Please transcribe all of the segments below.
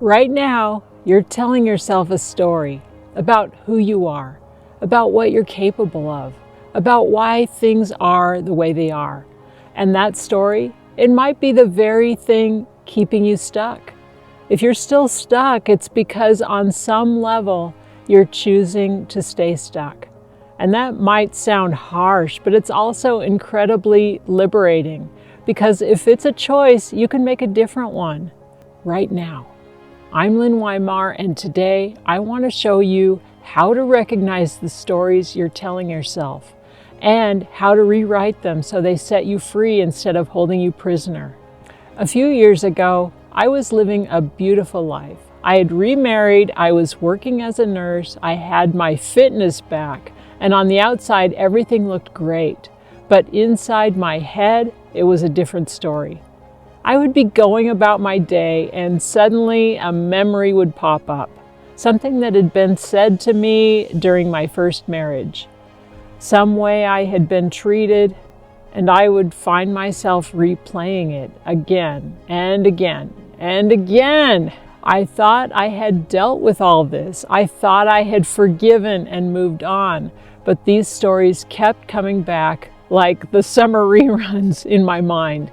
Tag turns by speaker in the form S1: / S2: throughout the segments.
S1: Right now, you're telling yourself a story about who you are, about what you're capable of, about why things are the way they are. And that story, it might be the very thing keeping you stuck. If you're still stuck, it's because on some level, you're choosing to stay stuck. And that might sound harsh, but it's also incredibly liberating, because if it's a choice, you can make a different one right now. I'm Lynn Weimar, and today I want to show you how to recognize the stories you're telling yourself and how to rewrite them so they set you free instead of holding you prisoner. A few years ago, I was living a beautiful life. I had remarried, I was working as a nurse, I had my fitness back, and on the outside everything looked great. But inside my head, it was a different story. I would be going about my day and suddenly a memory would pop up, something that had been said to me during my first marriage, some way I had been treated, and I would find myself replaying it again and again and again. I thought I had dealt with all this. I thought I had forgiven and moved on, but these stories kept coming back like the summer reruns in my mind.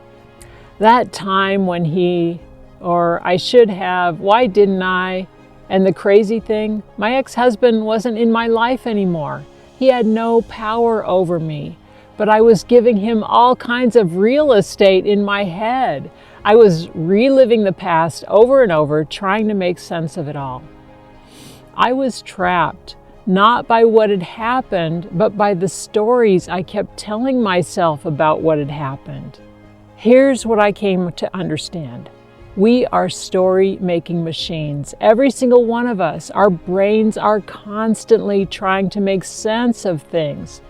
S1: That time when he, or I should have, why didn't I? And the crazy thing, my ex-husband wasn't in my life anymore. He had no power over me, but I was giving him all kinds of real estate in my head. I was reliving the past over and over, trying to make sense of it all. I was trapped, not by what had happened, but by the stories I kept telling myself about what had happened. Here's what I came to understand. We are story-making machines. Every single one of us, our brains are constantly trying to make sense of things.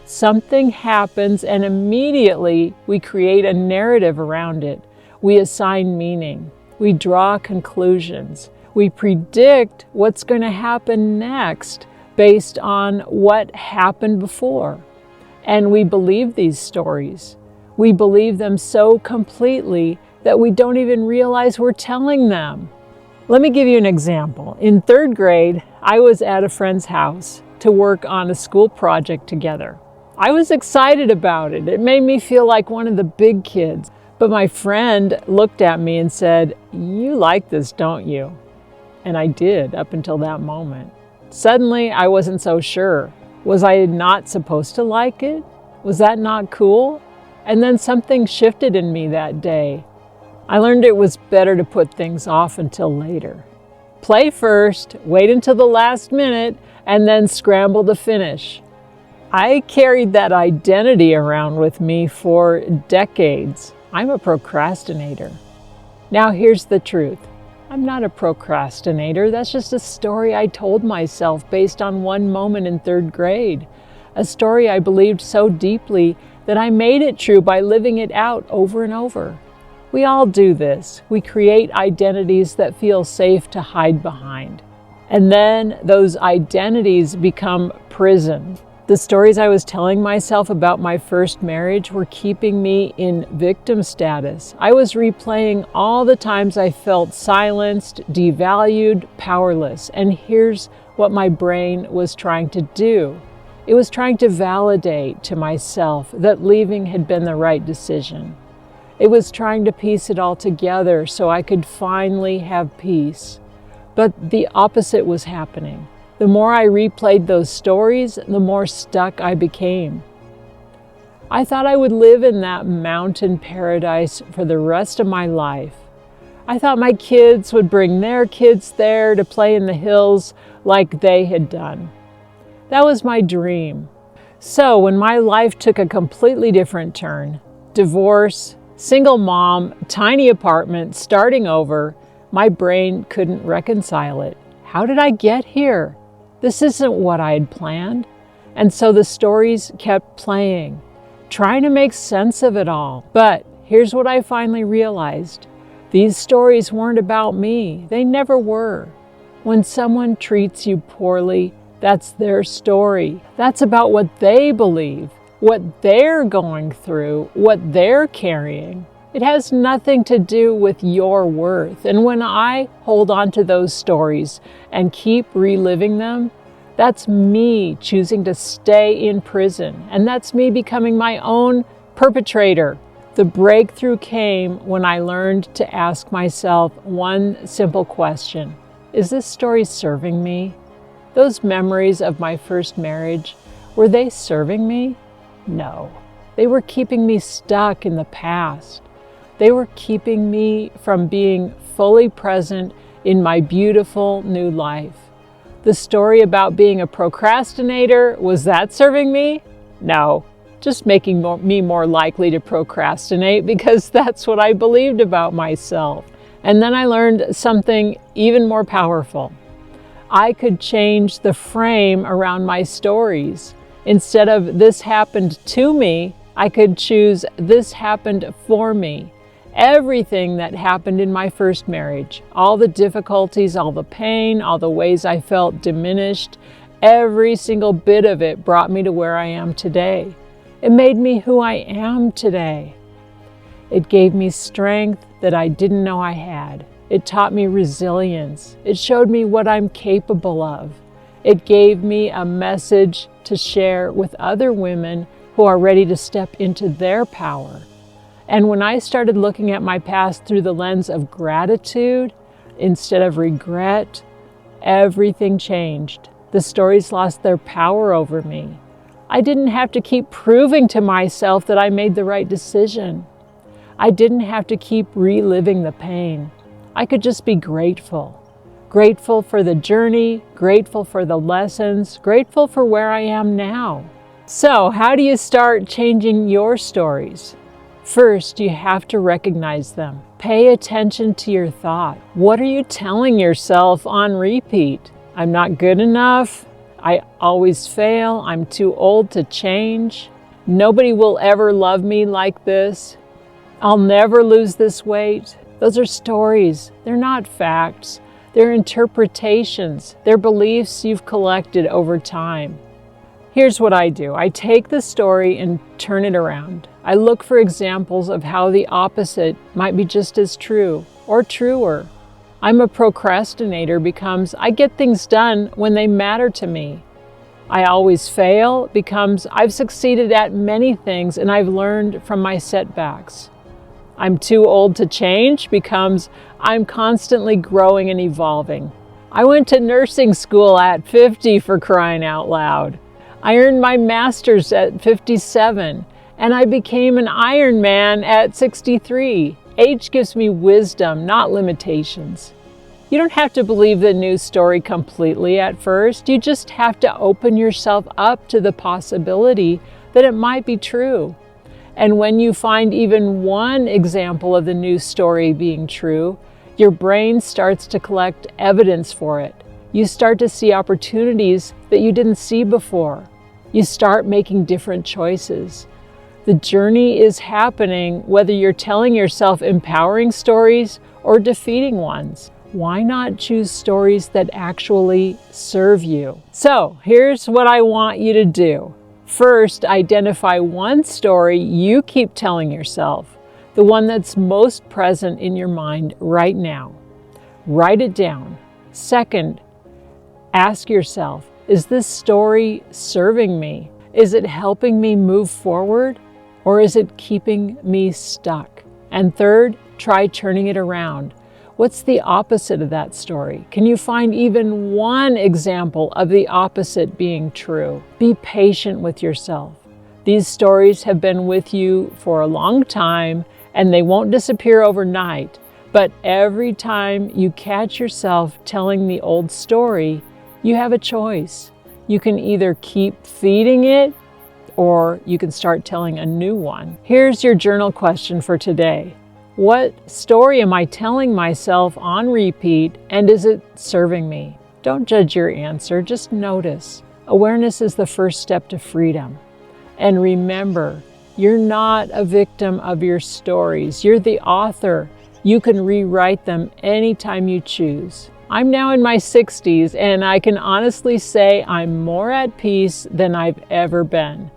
S1: Something happens and immediately we create a narrative around it. We assign meaning. We draw conclusions. We predict what's going to happen next based on what happened before. And we believe these stories. We believe them so completely that we don't even realize we're telling them. Let me give you an example. In third grade, I was at a friend's house to work on a school project together. I was excited about it. It made me feel like one of the big kids. But my friend looked at me and said, "You like this, don't you?" And I did up until that moment. Suddenly, I wasn't so sure. Was I not supposed to like it? Was that not cool? And then something shifted in me that day. I learned it was better to put things off until later. Play first, wait until the last minute, and then scramble to finish. I carried that identity around with me for decades. I'm a procrastinator. Now here's the truth. I'm not a procrastinator. That's just a story I told myself based on one moment in third grade. A story I believed so deeply that I made it true by living it out over and over. We all do this. We create identities that feel safe to hide behind. And then those identities become prison. The stories I was telling myself about my first marriage were keeping me in victim status. I was replaying all the times I felt silenced, devalued, powerless. And here's what my brain was trying to do. It was trying to validate to myself that leaving had been the right decision. It was trying to piece it all together so I could finally have peace. But the opposite was happening. The more I replayed those stories, the more stuck I became. I thought I would live in that mountain paradise for the rest of my life. I thought my kids would bring their kids there to play in the hills like they had done. That was my dream. So when my life took a completely different turn, divorce, single mom, tiny apartment, starting over, my brain couldn't reconcile it. How did I get here? This isn't what I had planned. And so the stories kept playing, trying to make sense of it all. But here's what I finally realized. These stories weren't about me. They never were. When someone treats you poorly, that's their story. That's about what they believe, what they're going through, what they're carrying. It has nothing to do with your worth. And when I hold on to those stories and keep reliving them, that's me choosing to stay in prison. And that's me becoming my own perpetrator. The breakthrough came when I learned to ask myself one simple question. Is this story serving me? Those memories of my first marriage, were they serving me? No. They were keeping me stuck in the past. They were keeping me from being fully present in my beautiful new life. The story about being a procrastinator, was that serving me? No, just making me more likely to procrastinate because that's what I believed about myself. And then I learned something even more powerful. I could change the frame around my stories. Instead of "this happened to me," I could choose "this happened for me." Everything that happened in my first marriage, all the difficulties, all the pain, all the ways I felt diminished, every single bit of it brought me to where I am today. It made me who I am today. It gave me strength that I didn't know I had. It taught me resilience. It showed me what I'm capable of. It gave me a message to share with other women who are ready to step into their power. And when I started looking at my past through the lens of gratitude instead of regret, everything changed. The stories lost their power over me. I didn't have to keep proving to myself that I made the right decision. I didn't have to keep reliving the pain. I could just be grateful. Grateful for the journey, grateful for the lessons, grateful for where I am now. So, how do you start changing your stories? First, you have to recognize them. Pay attention to your thought. What are you telling yourself on repeat? I'm not good enough. I always fail. I'm too old to change. Nobody will ever love me like this. I'll never lose this weight. Those are stories. They're not facts. They're interpretations. They're beliefs you've collected over time. Here's what I do. I take the story and turn it around. I look for examples of how the opposite might be just as true or truer. I'm a procrastinator becomes I get things done when they matter to me. I always fail becomes I've succeeded at many things and I've learned from my setbacks. I'm too old to change becomes I'm constantly growing and evolving. I went to nursing school at 50 for crying out loud. I earned my master's at 57 and I became an Ironman at 63. Age gives me wisdom, not limitations. You don't have to believe the news story completely at first. You just have to open yourself up to the possibility that it might be true. And when you find even one example of the news story being true, your brain starts to collect evidence for it. You start to see opportunities that you didn't see before. You start making different choices. The journey is happening whether you're telling yourself empowering stories or defeating ones. Why not choose stories that actually serve you? So here's what I want you to do. First, identify one story you keep telling yourself, the one that's most present in your mind right now. Write it down. Second, ask yourself, is this story serving me? Is it helping me move forward? Or is it keeping me stuck? And third, try turning it around. What's the opposite of that story? Can you find even one example of the opposite being true? Be patient with yourself. These stories have been with you for a long time and they won't disappear overnight. But every time you catch yourself telling the old story, you have a choice. You can either keep feeding it or you can start telling a new one. Here's your journal question for today. What story am I telling myself on repeat, and is it serving me? Don't judge your answer, just notice. Awareness is the first step to freedom. And remember, you're not a victim of your stories. You're the author. You can rewrite them anytime you choose. I'm now in my 60s, and I can honestly say I'm more at peace than I've ever been.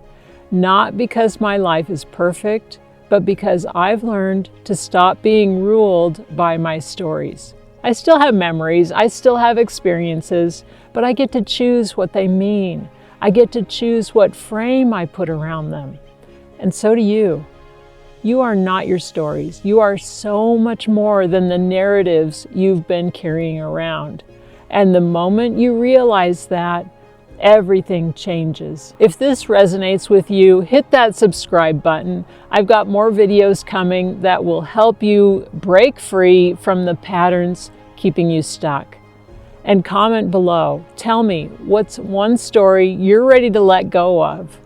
S1: Not because my life is perfect, but because I've learned to stop being ruled by my stories. I still have memories, I still have experiences, but I get to choose what they mean. I get to choose what frame I put around them. And so do you. You are not your stories. You are so much more than the narratives you've been carrying around. And the moment you realize that, everything changes. If this resonates with you, hit that subscribe button. I've got more videos coming that will help you break free from the patterns keeping you stuck. And comment below. Tell me, what's one story you're ready to let go of?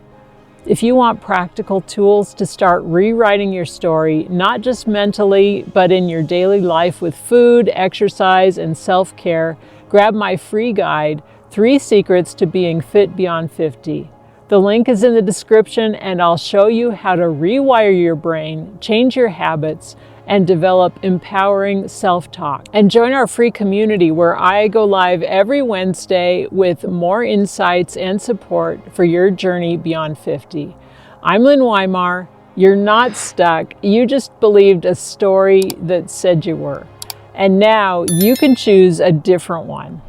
S1: If you want practical tools to start rewriting your story, not just mentally, but in your daily life with food, exercise, and self-care, grab my free guide, 3 Secrets to Being Fit Beyond 50. The link is in the description, and I'll show you how to rewire your brain, change your habits, and develop empowering self-talk. And join our free community where I go live every Wednesday with more insights and support for your journey beyond 50. I'm Lynn Weimar. You're not stuck. You just believed a story that said you were. And now you can choose a different one.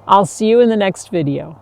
S1: I'll see you in the next video.